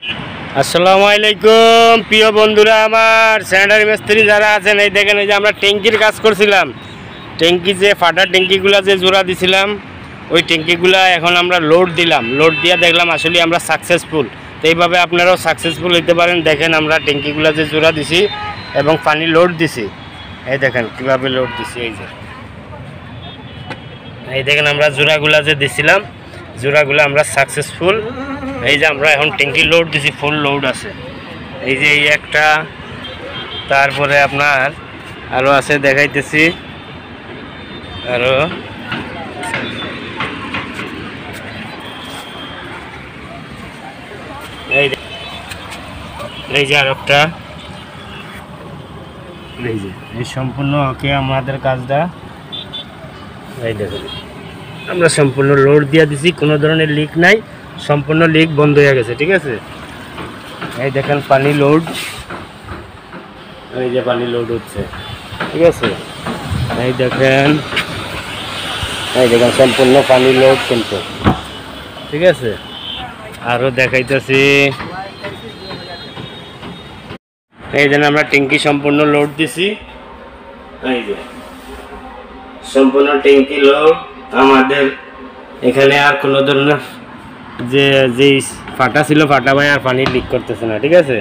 আসসালামু আলাইকুম প্রিয় বন্ধুরা, আমার স্যানিটারি মিস্ত্রি যারা আছেন, এই দেখেন, এই যে আমরা ট্যাঙ্কির কাজ করছিলাম, ট্যাঙ্কি যে ফাটা ট্যাঙ্কিগুলো যে জোড়া দিছিলাম, ওই ট্যাঙ্কিগুলো এখন আমরা লোড দিলাম। লোড দিয়ে দেখলাম আসলে আমরা সাকসেসফুল। তো এইভাবে আপনারাও সাকসেসফুল হইতে পারেন। দেখেন আমরা ট্যাঙ্কিগুলো যে জোড়া দিছি এবং পানি লোড দিছি, এই দেখেন কীভাবে লোড দিছি। এই দেখেন আমরা জোড়াগুলা যে দিছিলাম, জোড়াগুলো আমরা সাকসেসফুল। এই যে আমরা এখন ট্যাঙ্কি লোড দিছি, ফুল লোড আছে। এই যে এই একটা, তারপরে আপনার আরও আছে, দেখাইতেছি আরও। এই যে আর একটা, এই যে এই সম্পূর্ণ ওকে আমাদের কাজটা। এই দেখুন আমরা সম্পূর্ণ লোড দিয়ে দিছি, কোনো ধরনের লিক নাই, সম্পূর্ণ লিক বন্ধ হয়ে গেছে। ঠিক আছে, এই দেখেন পানি লোড, এই যে পানি লোড হচ্ছে। ঠিক আছে, এই দেখেন সম্পূর্ণ পানি লোড কিন্তু। ঠিক আছে, আরও দেখাইতেছি। এই জন্য আমরা ট্যাঙ্কি সম্পূর্ণ লোড দিছি। এই যে সম্পূর্ণ ট্যাঙ্কি লোড আমাদের। এখানে আর কোনো ধরনের যে ফাটা ছিল, ফাটা ভাই আর পানি লিক করতেছে না। ঠিক আছে।